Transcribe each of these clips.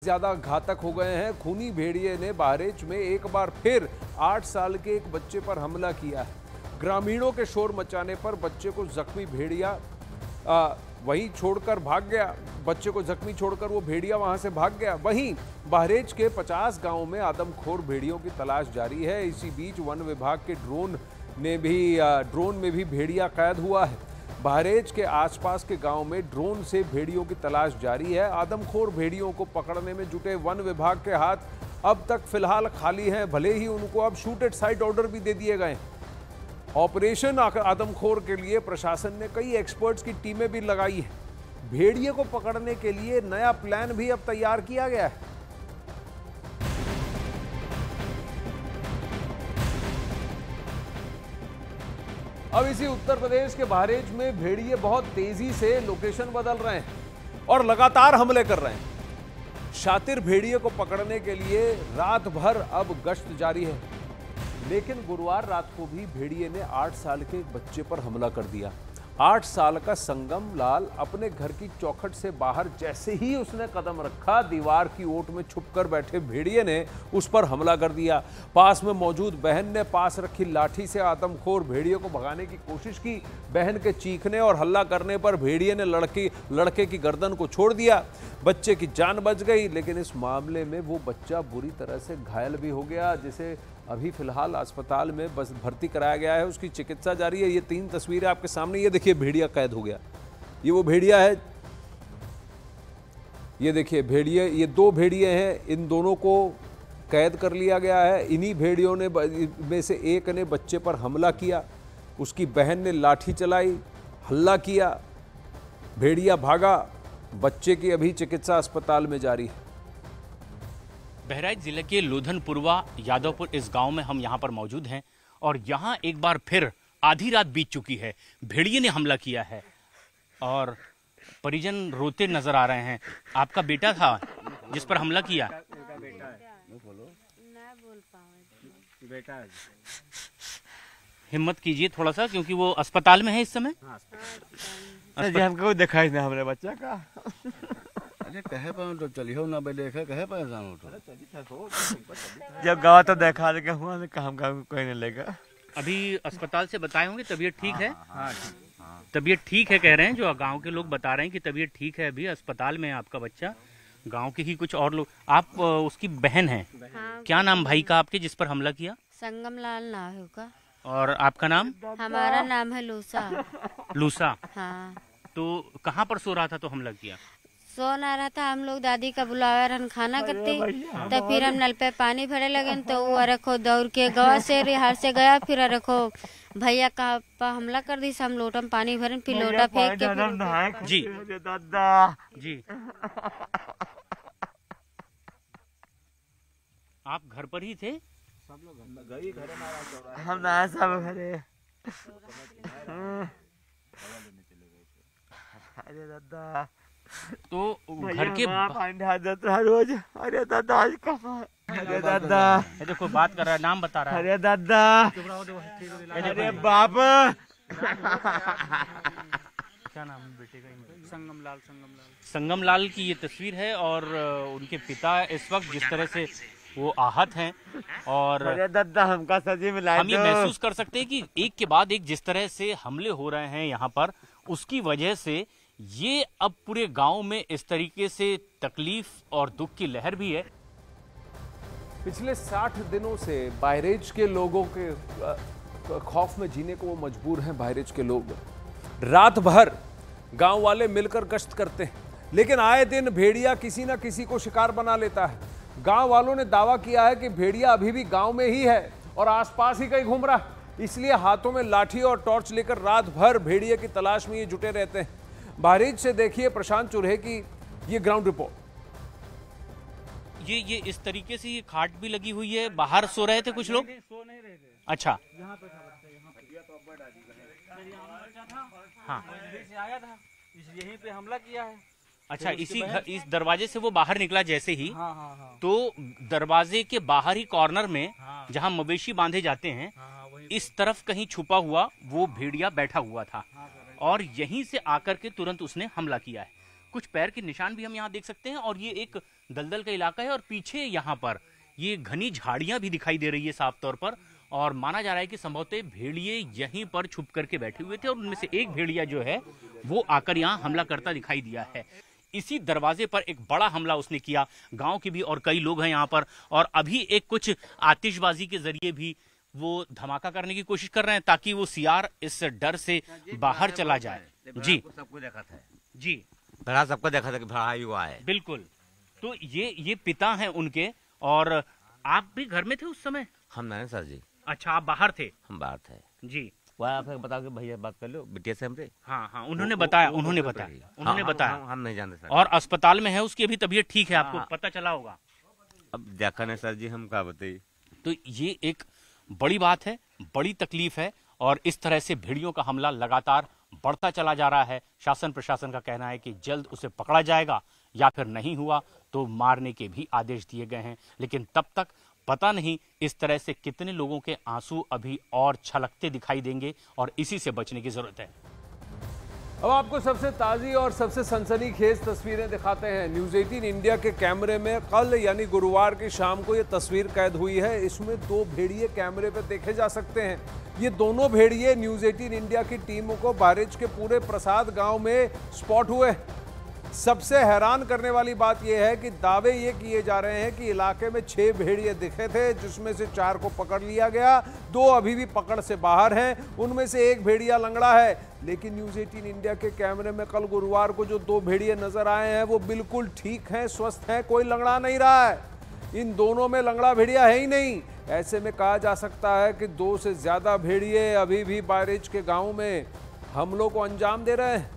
ज्यादा घातक हो गए हैं। खूनी भेड़िए ने बहराइच में एक बार फिर 8 साल के एक बच्चे पर हमला किया है। ग्रामीणों के शोर मचाने पर बच्चे को जख्मी भेड़िया वहीं छोड़कर भाग गया। बच्चे को जख्मी छोड़कर वो भेड़िया वहां से भाग गया। वहीं बहराइच के 50 गांवों में आदमखोर भेड़ियों की तलाश जारी है। इसी बीच वन विभाग के ड्रोन में भी भेड़िया कैद हुआ है। बहराइच के आसपास के गांव में ड्रोन से भेड़ियों की तलाश जारी है। आदमखोर भेड़ियों को पकड़ने में जुटे वन विभाग के हाथ अब तक फिलहाल खाली हैं, भले ही उनको अब शूट एट साइट ऑर्डर भी दे दिए गए। ऑपरेशन आदमखोर के लिए प्रशासन ने कई एक्सपर्ट्स की टीमें भी लगाई हैं। भेड़िए को पकड़ने के लिए नया प्लान भी अब तैयार किया गया है। अब इसी उत्तर प्रदेश के बहराइच में भेड़िए बहुत तेजी से लोकेशन बदल रहे हैं और लगातार हमले कर रहे हैं। शातिर भेड़िए को पकड़ने के लिए रात भर अब गश्त जारी है, लेकिन गुरुवार रात को भी भेड़िए ने 8 साल के एक बच्चे पर हमला कर दिया। 8 साल का संगम लाल अपने घर की चौखट से बाहर जैसे ही उसने कदम रखा, दीवार की ओट में छुपकर बैठे भेड़िए ने उस पर हमला कर दिया। पास में मौजूद बहन ने पास रखी लाठी से आदमखोर भेड़िए को भगाने की कोशिश की। बहन के चीखने और हल्ला करने पर भेड़िए ने लड़के की गर्दन को छोड़ दिया। बच्चे की जान बच गई, लेकिन इस मामले में वो बच्चा बुरी तरह से घायल भी हो गया, जिसे अभी फिलहाल अस्पताल में बस भर्ती कराया गया है। उसकी चिकित्सा जारी है। ये 3 तस्वीरें आपके सामने, ये देखिए भेड़िया कैद हो गया। ये वो भेड़िया है, ये देखिए भेड़िए, ये 2 भेड़िए हैं। इन दोनों को कैद कर लिया गया है। इन्हीं भेड़ियों ने में से एक ने बच्चे पर हमला किया। उसकी बहन ने लाठी चलाई, हल्ला किया, भेड़िया भागा। बच्चे की अभी चिकित्सा अस्पताल में जारी है। बहराइच जिले के लोधनपुरवा यादवपुर इस गांव में हम यहां पर मौजूद हैं और यहां एक बार फिर आधी रात बीत चुकी है, भेड़िए ने हमला किया है और परिजन रोते नजर आ रहे हैं। आपका बेटा था जिस पर हमला किया? हिम्मत कीजिए थोड़ा सा, क्योंकि वो अस्पताल में है इस समय। हमको दिखाई नहीं हमारे बच्चा का। अरे कहे पर तो चलिए ना भाई, देखे कहे परेशान हो तो जब गाँव तो देखा लेके हुआ काम कोई नहीं लेगा। अभी अस्पताल से बताए होंगे तबीयत ठीक है? तबीयत ठीक है कह रहे हैं, जो गांव के लोग बता रहे हैं कि तबीयत ठीक है, अभी अस्पताल में है आपका बच्चा। गांव के ही कुछ और लोग, आप उसकी बहन हैं? हाँ। क्या नाम भाई का आपके जिस पर हमला किया? संगम लाल नाम है उसका। और आपका नाम? हमारा नाम है लूसा। लूसा। हाँ। तो कहाँ पर सो रहा था तो हमला किया? सो ना रहा था, हम लोग दादी का बुलावा रन खाना करते, तब फिर हम नल पे पानी भरे लगे तो वो रखो दौड़ के गवा से रिहार से गया, फिर रखो भैया का हमला कर दी। हम लोटा में पानी भरे, फिर लोटा फेंक के। जी दादा जी, आप घर पर ही थे? सब लोग गई घरे में, हम ना सब घरे। अरे दादा, तो घर के रोज। अरे दादा, अरे दादा, देखो बात कर रहा है, नाम बता रहा है। अरे दादा, अरे बाप। क्या नाम है बेटे का? संगम लाल। संगम लाल की ये तस्वीर है और उनके पिता इस वक्त जिस तरह से वो आहत हैं और अरे दादा हमका सजी मिला। हम ये महसूस कर सकते हैं कि एक के बाद एक जिस तरह से हमले हो रहे हैं यहाँ पर, उसकी वजह से ये अब पूरे गांव में इस तरीके से तकलीफ और दुख की लहर भी है। पिछले 60 दिनों से बहराइच के लोगों के खौफ में जीने को वो मजबूर हैं। बहराइच के लोग रात भर गांव वाले मिलकर गश्त करते हैं, लेकिन आए दिन भेड़िया किसी ना किसी को शिकार बना लेता है। गांव वालों ने दावा किया है कि भेड़िया अभी भी गांव में ही है और आसपास ही कहीं घूम रहा है, इसलिए हाथों में लाठी और टॉर्च लेकर रात भर भेड़िए की तलाश में ये जुटे रहते हैं। बहराइच से देखिए प्रशांत चुरहे की ये ग्राउंड रिपोर्ट। ये इस तरीके से ये खाट भी लगी हुई है, बाहर सो रहे थे कुछ लोग? सो नहीं रहे थे। अच्छा, यहाँ पे था बच्चा, यहाँ पे हाँ, से आया था, यहीं पे हमला किया है। अच्छा, इस दरवाजे से वो बाहर निकला जैसे ही। हाँ, हाँ, हाँ। तो दरवाजे के बाहर ही कॉर्नर में, हाँ, जहाँ मवेशी बांधे जाते हैं, हाँ, इस तरफ कहीं छुपा हुआ वो भेड़िया बैठा हुआ था हाँ, और यहीं से आकर के तुरंत उसने हमला किया है। कुछ पैर के निशान भी हम यहाँ देख सकते हैं। और ये एक दलदल का इलाका है और पीछे यहाँ पर ये घनी झाड़ियां भी दिखाई दे रही है साफ तौर पर। और माना जा रहा है कि संभवतः भेड़िए यहीं पर छुप करके बैठे हुए थे और उनमें से एक भेड़िया जो है वो आकर यहाँ हमला करता दिखाई दिया है। इसी दरवाजे पर एक बड़ा हमला उसने किया। गांव के भी और कई लोग हैं यहाँ पर और अभी एक कुछ आतिशबाजी के जरिए भी वो धमाका करने की कोशिश कर रहे हैं ताकि वो सियार इस डर से बाहर चला जाए। जी सबको देखा था जी, भरा सबको देखा था कि भरा हुआ है। बिल्कुल। तो ये पिता हैं उनके। और आप भी घर में थे उस समय? हम नहीं सर जी। अच्छा, आप बाहर थे? हम बाहर थे जी। वह आप बताओ कि भैया बात कर लो बिटिया से हमसे। हाँ हाँ, उन्होंने बताया, उन्होंने बताया। हम नहीं जानते सर। और अस्पताल में है, उसकी अभी तबीयत ठीक है, आपको पता चला होगा। अब देखा नहीं सर जी, हम क्या बताइए। तो ये एक बड़ी बात है, बड़ी तकलीफ है और इस तरह से भेड़ियों का हमला लगातार बढ़ता चला जा रहा है। शासन प्रशासन का कहना है कि जल्द उसे पकड़ा जाएगा या फिर नहीं हुआ तो मारने के भी आदेश दिए गए हैं। लेकिन तब तक पता नहीं इस तरह से कितने लोगों के आंसू अभी और छलकते दिखाई देंगे और इसी से बचने की जरूरत है। अब आपको सबसे ताज़ी और सबसे सनसनीखेज तस्वीरें दिखाते हैं। न्यूज़ 18 इंडिया के कैमरे में कल यानी गुरुवार की शाम को ये तस्वीर कैद हुई है। इसमें 2 भेड़िए कैमरे पे देखे जा सकते हैं। ये दोनों भेड़िए न्यूज़ 18 इंडिया की टीमों को बहराइच के पूरे प्रसाद गांव में स्पॉट हुए। सबसे हैरान करने वाली बात यह है कि दावे ये किए जा रहे हैं कि इलाके में 6 भेड़िए दिखे थे, जिसमें से 4 को पकड़ लिया गया, 2 अभी भी पकड़ से बाहर हैं, उनमें से 1 भेड़िया लंगड़ा है। लेकिन न्यूज़ 18 इंडिया के कैमरे में कल गुरुवार को जो 2 भेड़िए नजर आए हैं वो बिल्कुल ठीक हैं, स्वस्थ हैं, कोई लंगड़ा नहीं रहा है। इन दोनों में लंगड़ा भेड़िया है ही नहीं। ऐसे में कहा जा सकता है कि 2 से ज्यादा भेड़िए अभी भी बहराइच के गाँव में हमलों को अंजाम दे रहे हैं।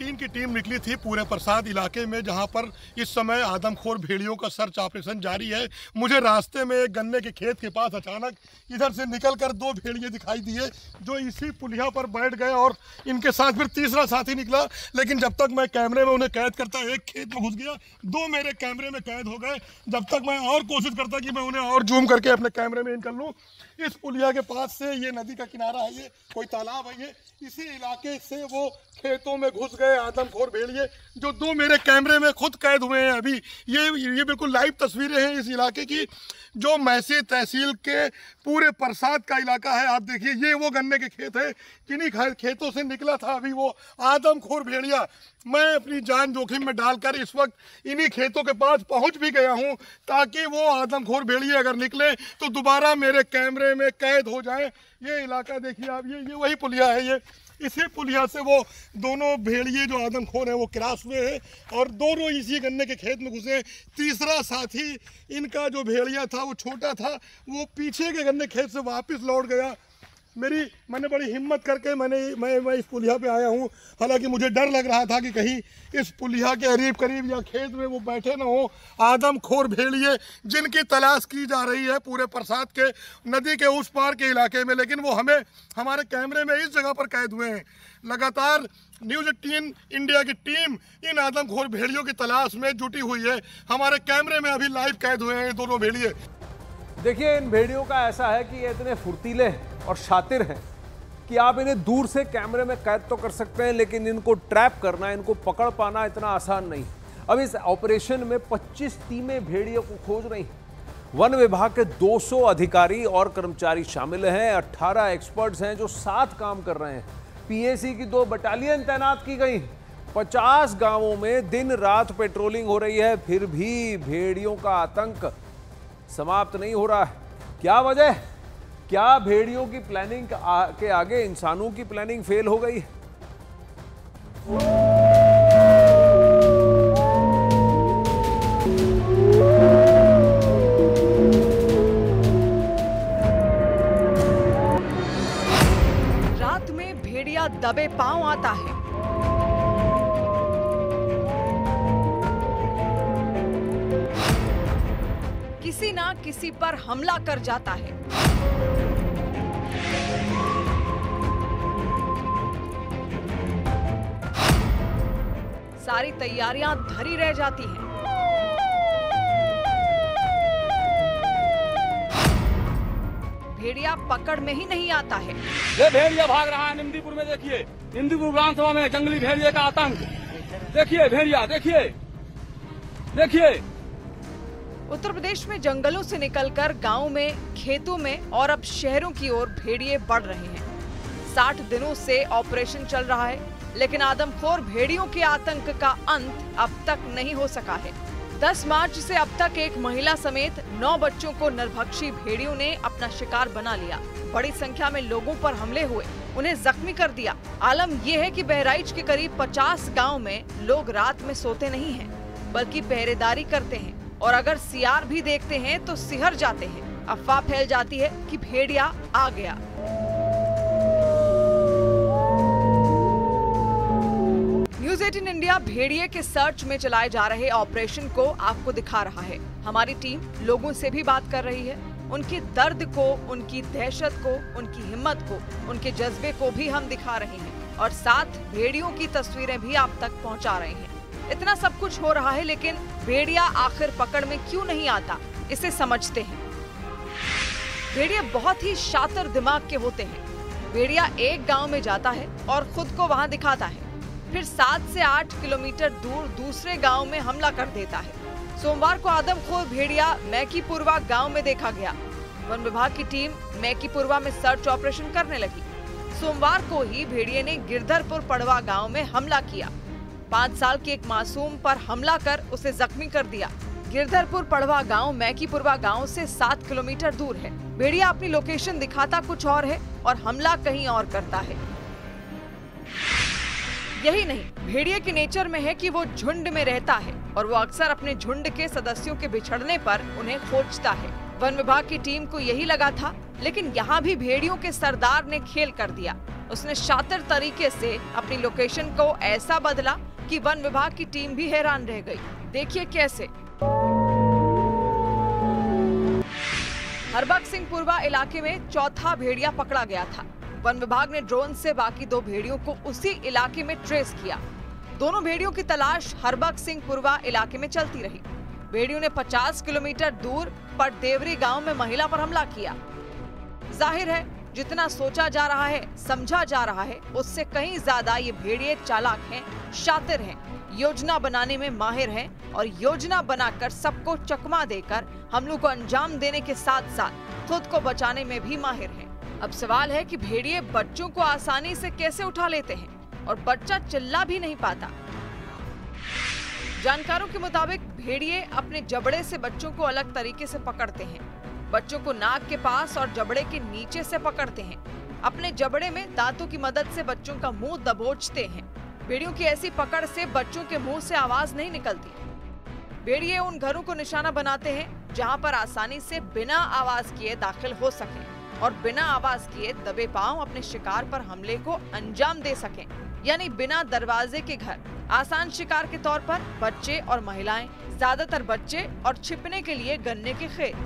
टीम की टीम निकली थी पूरे प्रसाद इलाके में, जहां पर इस समय आदमखोर भेड़ियों का सर्च ऑपरेशन जारी है। मुझे रास्ते में एक गन्ने के खेत के पास अचानक इधर से निकलकर 2 भेड़िए दिखाई दिए जो इसी पुलिया पर बैठ गए और इनके साथ फिर तीसरा साथी निकला। लेकिन जब तक मैं कैमरे में उन्हें कैद करता, एक खेत में घुस गया, 2 मेरे कैमरे में कैद हो गए। जब तक मैं और कोशिश करता कि मैं उन्हें और जूम करके अपने कैमरे में इन कर लूँ। इस पुलिया के पास से ये नदी का किनारा है, ये कोई तालाब है, ये इसी इलाके से वो खेतों में घुस गए आदमखोर भेड़िए जो 2 मेरे कैमरे में खुद कैद हुए हैं। अभी ये बिल्कुल लाइव तस्वीरें हैं इस इलाके की, जो मैसे तहसील के पूरे प्रसाद का इलाका है। आप देखिए, ये वो गन्ने के खेत है, किन्हीं खेतों से निकला था अभी वो आदमखोर भेड़िया। मैं अपनी जान जोखिम में डालकर इस वक्त इन्हीं खेतों के पास पहुंच भी गया हूं ताकि वो आदमखोर भेड़िए अगर निकले तो दोबारा मेरे कैमरे में कैद हो जाए। ये इलाका देखिए आप, ये वही पुलिया है, ये इसी पुलिया से वो दोनों भेड़िए जो आदमखोर हैं वो क्रॉस हुए हैं और दोनों इसी गन्ने के खेत में घुसे। तीसरा साथी इनका जो भेड़िया था वो छोटा था, वो पीछे के गन्ने खेत से वापस लौट गया। मैंने बड़ी हिम्मत करके मैं इस पुलिया पे आया हूँ। हालांकि मुझे डर लग रहा था कि कहीं इस पुलिया के करीब या खेत में वो बैठे ना हो आदमखोर भेड़िए जिनकी तलाश की जा रही है पूरे प्रसाद के नदी के उस पार के इलाके में। लेकिन वो हमारे कैमरे में इस जगह पर कैद हुए हैं। लगातार न्यूज़ 18 इंडिया की टीम इन आदमखोर भेड़ियों की तलाश में जुटी हुई है। हमारे कैमरे में अभी लाइव कैद हुए हैं ये दोनों भेड़िए। देखिए, इन भेड़ियों का ऐसा है कि ये इतने फुर्तीले और शातिर हैं कि आप इन्हें दूर से कैमरे में कैद तो कर सकते हैं, लेकिन इनको ट्रैप करना, इनको पकड़ पाना इतना आसान नहीं। अब इस ऑपरेशन में 25 टीमें भेड़ियों को खोज रही हैं। वन विभाग के 200 अधिकारी और कर्मचारी शामिल हैं, 18 एक्सपर्ट्स हैं जो साथ काम कर रहे हैं। पीएसी की 2 बटालियन तैनात की गई। 50 गांवों में दिन रात पेट्रोलिंग हो रही है, फिर भी भेड़ियों का आतंक समाप्त नहीं हो रहा है। क्या वजह? क्या भेड़ियों की प्लानिंग के आगे इंसानों की प्लानिंग फेल हो गई? रात में भेड़िया दबे पांव आता है। किसी ना किसी पर हमला कर जाता है। सारी तैयारियां धरी रह जाती हैं। भेड़िया पकड़ में ही नहीं आता है। ये भेड़िया भाग रहा है निमदीपुर में, देखिए निमदीपुर विधानसभा में जंगली भेड़िए का आतंक। देखिए भेड़िया, देखिए देखिए। उत्तर प्रदेश में जंगलों से निकलकर गांव में, खेतों में और अब शहरों की ओर भेड़िए बढ़ रहे हैं। 60 दिनों से ऑपरेशन चल रहा है, लेकिन आदमखोर भेड़ियों के आतंक का अंत अब तक नहीं हो सका है। 10 मार्च से अब तक एक महिला समेत 9 बच्चों को नरभक्षी भेड़ियों ने अपना शिकार बना लिया। बड़ी संख्या में लोगों पर हमले हुए, उन्हें जख्मी कर दिया। आलम यह है कि बहराइच के करीब 50 गांव में लोग रात में सोते नहीं हैं, बल्कि पहरेदारी करते हैं, और अगर सियार भी देखते हैं तो सिहर जाते हैं। अफवाह फैल जाती है कि भेड़िया आ गया। न्यूज़ 18 इंडिया भेड़िए के सर्च में चलाए जा रहे ऑपरेशन को आपको दिखा रहा है। हमारी टीम लोगों से भी बात कर रही है, उनके दर्द को, उनकी दहशत को, उनकी हिम्मत को, उनके जज्बे को भी हम दिखा रहे हैं, और साथ भेड़ियों की तस्वीरें भी आप तक पहुंचा रहे हैं। इतना सब कुछ हो रहा है, लेकिन भेड़िया आखिर पकड़ में क्यों नहीं आता, इसे समझते हैं। भेड़िया बहुत ही शातिर दिमाग के होते हैं। भेड़िया एक गांव में जाता है और खुद को वहां दिखाता है, फिर 7 से 8 किलोमीटर दूर दूसरे गांव में हमला कर देता है। सोमवार को आदमखोर भेड़िया मैकीपुरवा गांव में देखा गया। वन विभाग की टीम मैकीपुरवा में सर्च ऑपरेशन करने लगी। सोमवार को ही भेड़िए ने गिरधरपुर पड़वा गांव में हमला किया। 5 साल के एक मासूम पर हमला कर उसे जख्मी कर दिया। गिरधरपुर पड़वा गांव मैकीपुरवा गांव से 7 किलोमीटर दूर है। भेड़िया अपनी लोकेशन दिखाता कुछ और है और हमला कहीं और करता है। यही नहीं, भेड़िए के नेचर में है कि वो झुंड में रहता है और वो अक्सर अपने झुंड के सदस्यों के बिछड़ने पर उन्हें खोजता है। वन विभाग की टीम को यही लगा था, लेकिन यहाँ भी भेड़ियों के सरदार ने खेल कर दिया। उसने शातिर तरीके से अपनी लोकेशन को ऐसा बदला कि वन विभाग की टीम भी हैरान रह गई। देखिए कैसे। हरबख्श-सिंहपुरवा इलाके में चौथा भेड़िया पकड़ा गया था। वन विभाग ने ड्रोन से बाकी 2 भेड़ियों को उसी इलाके में ट्रेस किया। दोनों भेड़ियों की तलाश हरबख्श-सिंहपुरवा इलाके में चलती रही। भेड़ियों ने 50 किलोमीटर दूर पटदेवरी गांव में महिला पर हमला किया। जाहिर है, जितना सोचा जा रहा है, समझा जा रहा है, उससे कहीं ज्यादा ये भेड़िए चालाक हैं, शातिर हैं, योजना बनाने में माहिर हैं और योजना बनाकर सबको चकमा देकर हमलों को अंजाम देने के साथ साथ खुद को बचाने में भी माहिर हैं। अब सवाल है कि भेड़िए बच्चों को आसानी से कैसे उठा लेते हैं और बच्चा चिल्ला भी नहीं पाता। जानकारों के मुताबिक भेड़िए अपने जबड़े से बच्चों को अलग तरीके से पकड़ते हैं। बच्चों को नाक के पास और जबड़े के नीचे से पकड़ते हैं। अपने जबड़े में दांतों की मदद से बच्चों का मुंह दबोचते हैं। भेड़ियों की ऐसी पकड़ से बच्चों के मुंह से आवाज नहीं निकलती। भेड़िए उन घरों को निशाना बनाते हैं जहां पर आसानी से बिना आवाज किए दाखिल हो सकें और बिना आवाज किए दबे पांव अपने शिकार पर हमले को अंजाम दे सकें, यानी बिना दरवाजे के घर। आसान शिकार के तौर पर बच्चे और महिलाएं, ज्यादातर बच्चे, और छिपने के लिए गन्ने के खेत।